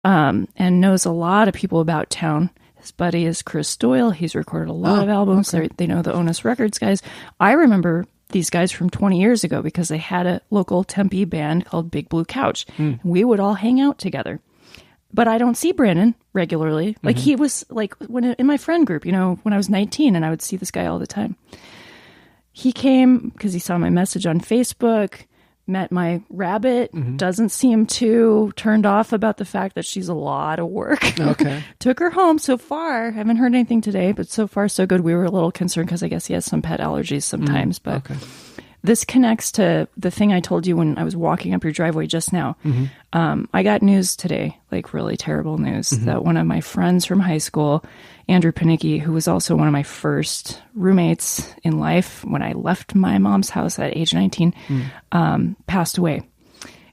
and knows a lot of people about town. His buddy is Chris Doyle. He's recorded a lot of albums. Okay. They know the Onus Records guys. I remember these guys from 20 years ago because they had a local Tempe band called Big Blue Couch. And we would all hang out together. But I don't see Brandon regularly. Like he was like when in my friend group, you know, when I was 19 and I would see this guy all the time. He came because he saw my message on Facebook, met my rabbit, doesn't seem too turned off about the fact that she's a lot of work. Okay. Took her home so far. Haven't heard anything today, but so far so good. We were a little concerned because I guess he has some pet allergies sometimes. But this connects to the thing I told you when I was walking up your driveway just now. I got news today, like really terrible news, that one of my friends from high school, Andrew Panicki, who was also one of my first roommates in life when I left my mom's house at age 19, passed away.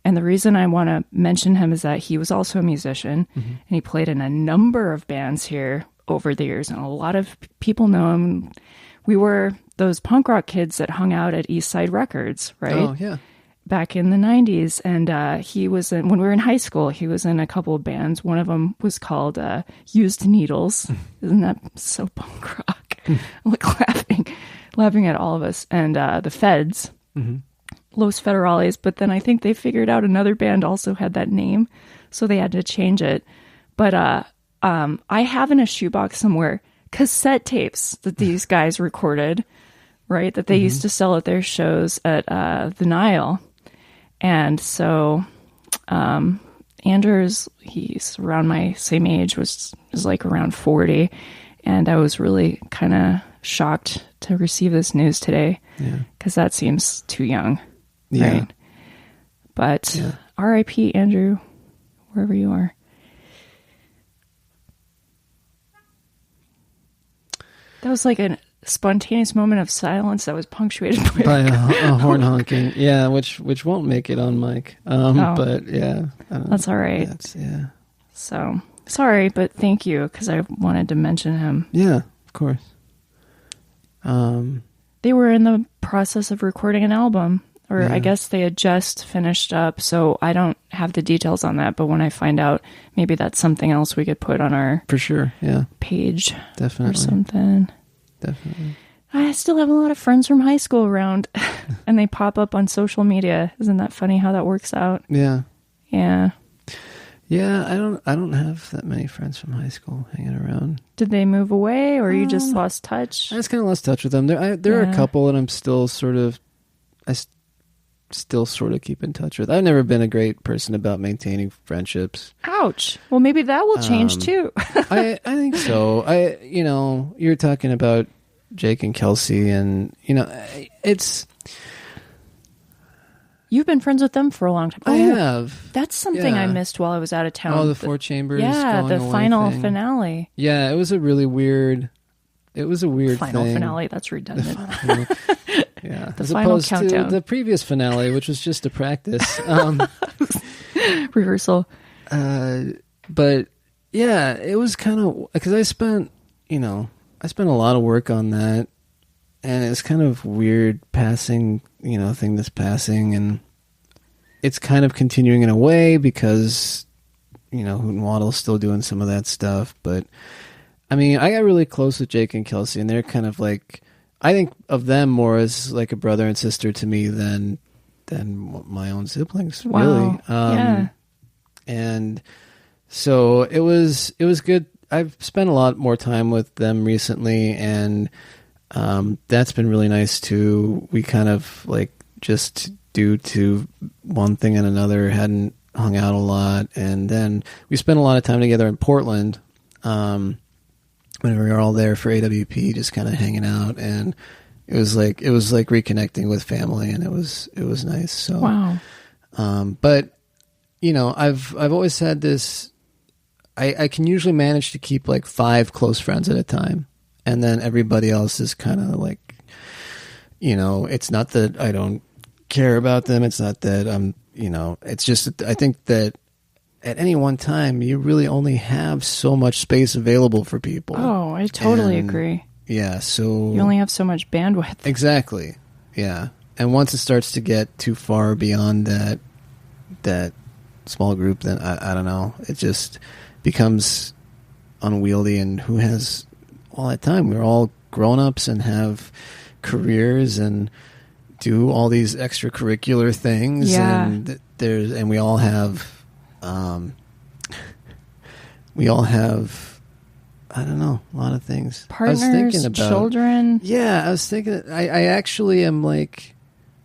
And the reason I want to mention him is that he was also a musician, and he played in a number of bands here over the years, and a lot of people know him. We were those punk rock kids that hung out at East Side Records, right? Oh, yeah. Back in the 90s. And he was in, when we were in high school, he was in a couple of bands. One of them was called Used Needles. Isn't that so punk rock? I'm like laughing at all of us. And the Feds, Los Federales. But then I think they figured out another band also had that name, so they had to change it. But I have in a shoebox somewhere cassette tapes that these guys recorded, right? That they used to sell at their shows at the Nile. And so Andrew's, he's around my same age, was like around 40. And I was really kind of shocked to receive this news today because that seems too young, right? But R.I.P. Andrew, wherever you are. That was like a spontaneous moment of silence that was punctuated by a horn honking. Yeah, which won't make it on mic. But yeah. That's all right. So, sorry, but thank you, because I wanted to mention him. Yeah, of course. They were in the process of recording an album, or I guess they had just finished up, so I don't have the details on that, but when I find out, maybe that's something else we could put on our for sure, page. Definitely. Or something. Definitely. I still have a lot of friends from high school around, and they pop up on social media. Isn't that funny how that works out? Yeah. Yeah. Yeah, I don't have that many friends from high school hanging around. Did they move away, or you just lost touch? I just kind of lost touch with them. There are a couple that I'm still sort of keep in touch with. I've never been a great person about maintaining friendships. Ouch. Well, maybe that will change too. I think so. You're talking about Jake and Kelsey, and it's. You've been friends with them for a long time. I have. That's something I missed while I was out of town. Oh, the Four Chambers. Yeah, the final finale. Yeah, it was a really weird. It was a weird final thing. Finale. That's redundant. Yeah, the as final opposed countdown. to the previous finale, which was just a practice rehearsal. But yeah, it was kind of because I spent a lot of work on that, and it's kind of weird passing, thing that's passing, and it's kind of continuing in a way because Hoot and Waddle's still doing some of that stuff, but I mean, I got really close with Jake and Kelsey, and they're kind of like, I think of them more as like a brother and sister to me than my own siblings. Wow. Really. Yeah. And so it was good. I've spent a lot more time with them recently, and that's been really nice too. We kind of like just due to one thing and another hadn't hung out a lot, and then we spent a lot of time together in Portland. When we were all there for AWP, just kind of hanging out, and it was like reconnecting with family, and it was nice. So, wow. But I've always had this. I can usually manage to keep like 5 close friends at a time, and then everybody else is kind of like, it's not that I don't care about them. It's not that I'm, it's just I think that at any one time, you really only have so much space available for people. Oh, I totally agree. Yeah, so... You only have so much bandwidth. Exactly, yeah. And once it starts to get too far beyond that small group, then I don't know. It just becomes unwieldy, and who has all that time? We're all grown-ups and have careers and do all these extracurricular things, and we all have I don't know, a lot of things. Partners, I was thinking about, children. Yeah, I was thinking. I actually am like,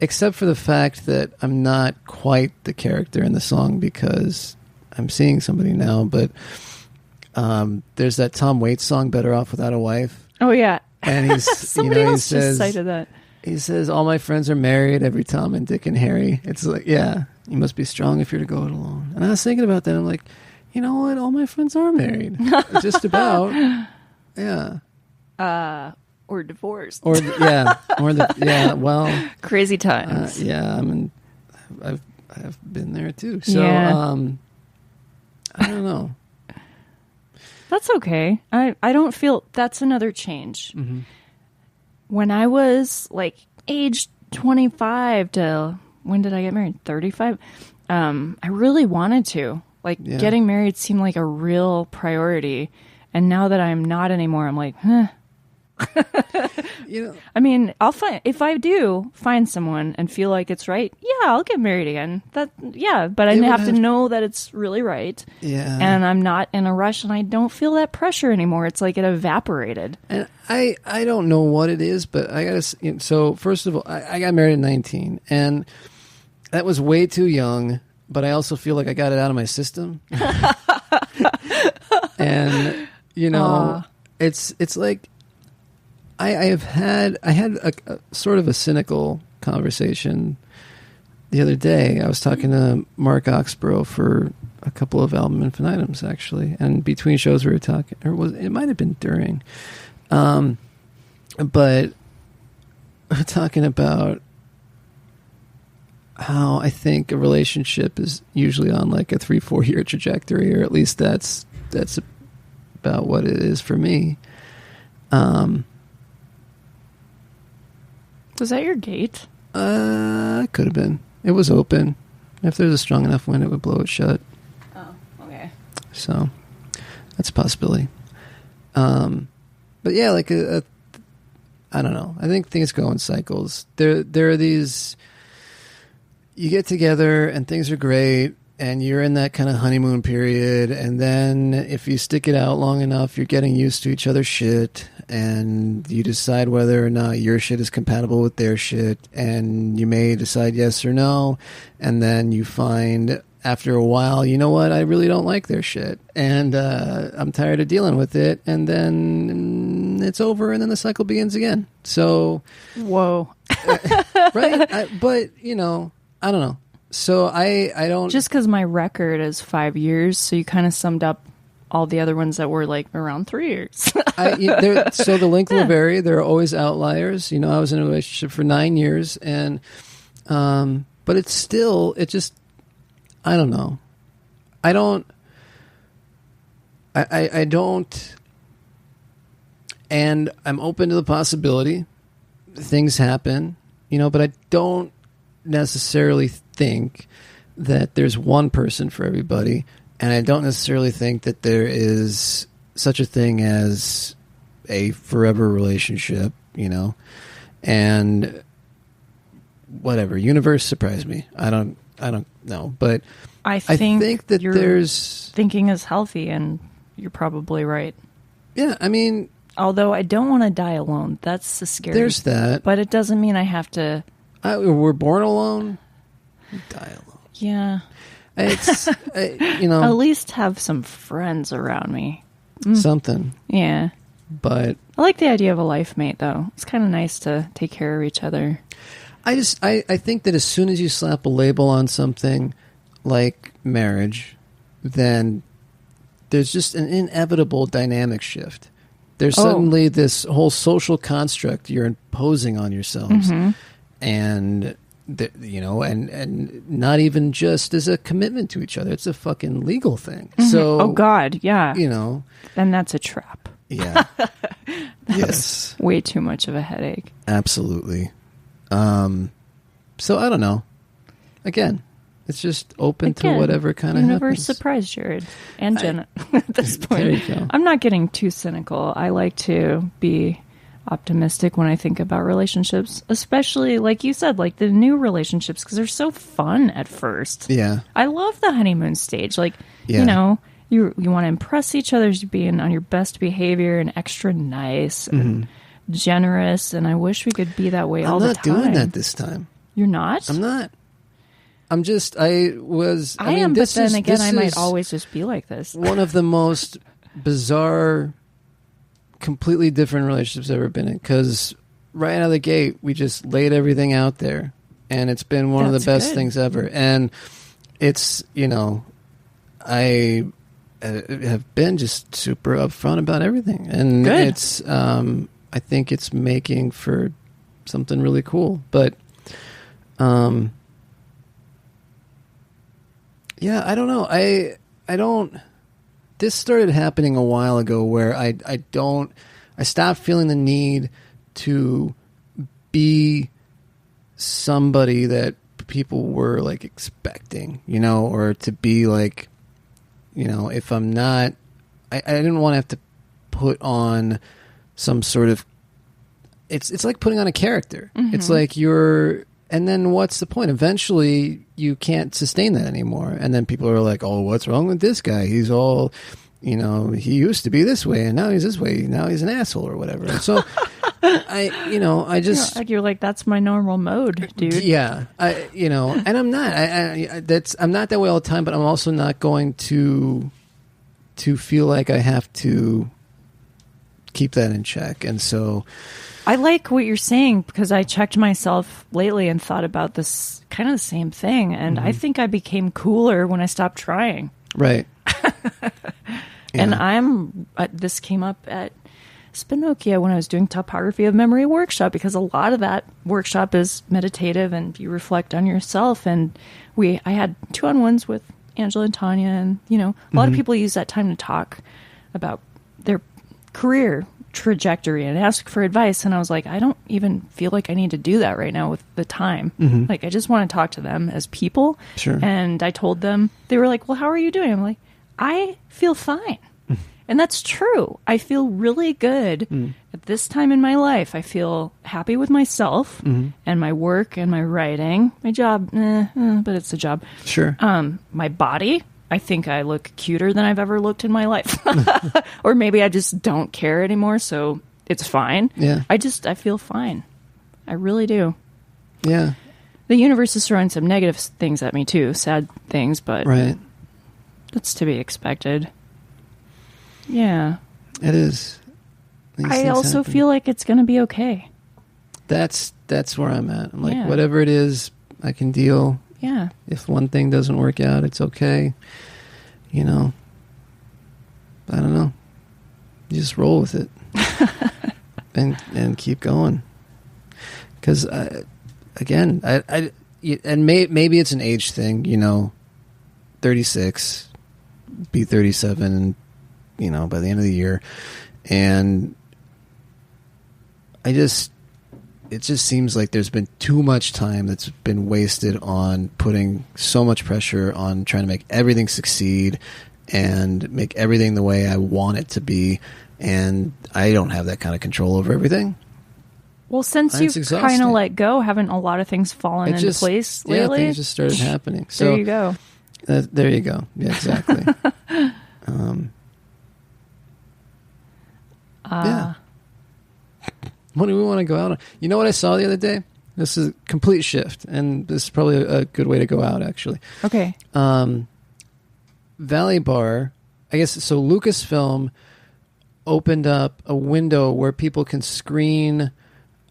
except for the fact that I'm not quite the character in the song because I'm seeing somebody now, but there's that Tom Waits song, "Better Off Without a Wife." Oh yeah, and he's somebody else just cited that. He says, "All my friends are married, every Tom and Dick and Harry." It's like, yeah, you must be strong if you're to go it alone. And I was thinking about that. I'm like, you know what? All my friends are married, just about. Yeah. Or divorced. Or well, crazy times. I've been there too. So I don't know. That's okay. I don't feel that's another change. Mm-hmm. When I was like age 25 to when did I get married? 35. I really wanted to. Getting married seemed like a real priority. And now that I'm not anymore, I'm like, I mean, I'll find, if I do find someone and feel like it's right, I'll get married again. But I have to know that it's really right. Yeah. And I'm not in a rush, and I don't feel that pressure anymore. It's like it evaporated. And I don't know what it is, but I gotta. So first of all, I got married at 19, and that was way too young. But I also feel like I got it out of my system. And it's like I had a sort of a cynical conversation the other day. I was talking to Mark Oxborough for a couple of album infinitums, actually, and between shows we were talking, it might have been during, but we're talking about how I think a relationship is usually on like a 3-4 year trajectory, or at least that's about what it is for me. Was that your gate? It could have been. It was open. If there's a strong enough wind, it would blow it shut. Oh, okay. So that's a possibility. But yeah, like I don't know. I think things go in cycles. There are these. You get together and things are great, and you're in that kind of honeymoon period, and then if you stick it out long enough, you're getting used to each other's shit, and you decide whether or not your shit is compatible with their shit, and you may decide yes or no, and then you find after a while, you know what, I really don't like their shit, and I'm tired of dealing with it, and then it's over, and then the cycle begins again. So, whoa. Right? But, I don't know. So I don't... Just because my record is 5 years, so you kind of summed up all the other ones that were like around 3 years. So the length will vary. There are always outliers. I was in a relationship for 9 years, and but it's still, it just, I don't know. I don't, and I'm open to the possibility things happen, but I don't necessarily think that there's one person for everybody, and I don't necessarily think that there is such a thing as a forever relationship, and whatever, universe surprised me. I don't know, but I think that there's thinking is healthy, and you're probably right. Yeah, I mean, although I don't want to die alone. That's the scary. There's that, but it doesn't mean I have to. We're born alone, we die alone. Yeah, it's at least have some friends around me. Something. Yeah, but I like the idea of a life mate, though. It's kind of nice to take care of each other. I think that as soon as you slap a label on something like marriage, then there's just an inevitable dynamic shift. There's suddenly this whole social construct you're imposing on yourselves. Mm-hmm. And and not even just as a commitment to each other. It's a fucking legal thing. Mm-hmm. So, oh God, yeah. And that's a trap. Yeah. Yes. Way too much of a headache. Absolutely. So I don't know. Again, It's just open Again, to whatever kind of universe happens. surprise Jared and Jenna at this point. There you go. I'm not getting too cynical. I like to be optimistic when I think about relationships, especially like you said, like the new relationships, because they're so fun at first. Yeah. I love the honeymoon stage. Like, Yeah. you know, you want to impress each other, you're being on your best behavior and extra nice and generous. And I wish we could be that way all the time. I'm not doing that this time. You're not? I'm not. I'm just, I mean, am, but then again, I might is always just be like this. one of the most bizarre, completely different relationships I've ever been in. Because right out of the gate, we just laid everything out there. And it's been one of the best things ever. And it's, you know, I have been just super upfront about everything. And it's, I think it's making for something really cool. But, yeah, I don't know. I don't. This started happening a while ago where I stopped feeling the need to be somebody that people were like expecting, you know, or to be like, you know, if I'm not, I didn't want to have to put on some sort of, it's like putting on a character. It's like and then what's the point? Eventually, you can't sustain that anymore. And then people are like, oh, what's wrong with this guy? He's all, you know, he used to be this way, and now he's this way. Now he's an asshole or whatever. And so, I just... You're like, that's my normal mode, dude. Yeah. And I'm not. I'm not that way all the time, but I'm also not going to feel like I have to keep that in check. And so... I like what you're saying because I checked myself lately and thought about this kind of the same thing. And I think I became cooler when I stopped trying. Right. And this came up at Spinokia when I was doing Topography of Memory workshop, because a lot of that workshop is meditative and you reflect on yourself. And I had 2-on-1s with Angela and Tanya, and, you know, a lot of people use that time to talk about their career trajectory and ask for advice. And I was like, I don't even feel like I need to do that right now with the time. Like, I just want to talk to them as people. Sure. And I told them, they were like, well, how are you doing? I'm like, I feel fine. And that's true. I feel really good at this time in my life. I feel happy with myself and my work and my writing. My job, but it's a job. Sure. My body, I think I look cuter than I've ever looked in my life. Or maybe I just don't care anymore, so it's fine. Yeah. I feel fine. I really do. Yeah. The universe is throwing some negative things at me too, sad things, but that's to be expected. Yeah. It is. I also feel like it's going to be okay. That's where I'm at. I'm like, whatever it is, I can deal. Yeah. If one thing doesn't work out, it's okay. You know, I don't know. You just roll with it and keep going. Because again, maybe it's an age thing. You know, 36, be 37, and you know, by the end of the year, and it just seems like there's been too much time that's been wasted on putting so much pressure on trying to make everything succeed and make everything the way I want it to be. And I don't have that kind of control over everything. Well, since you've kind of let go, haven't a lot of things fallen into place lately? Yeah, things just started happening. So there you go. There you go. Yeah, exactly. Yeah. What do we want to go out on? You know what I saw the other day? This is a complete shift, and this is probably a good way to go out, actually. Okay. Valley Bar, I guess, so Lucasfilm opened up a window where people can screen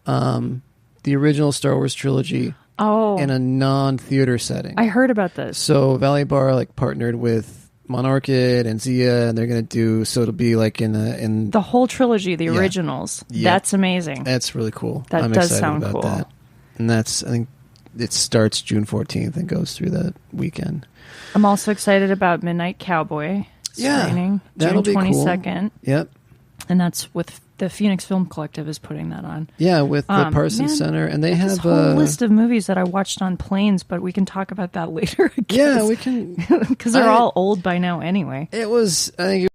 the original Star Wars trilogy in a non-theater setting. I heard about this. So Valley Bar like partnered with Monarchid and Zia, and they're going to do, so it'll be like in the whole trilogy, the originals. Yeah. That's amazing. That's really cool. I'm does excited sound about cool. That. And I think it starts June 14th and goes through that weekend. I'm also excited about Midnight Cowboy screening June 22nd. Cool. Yep. And that's with the Phoenix Film Collective is putting that on. Yeah, with the Parsons Center, and they have this whole list of movies that I watched on planes, but we can talk about that later. Yeah, we can because they're all old by now anyway. I think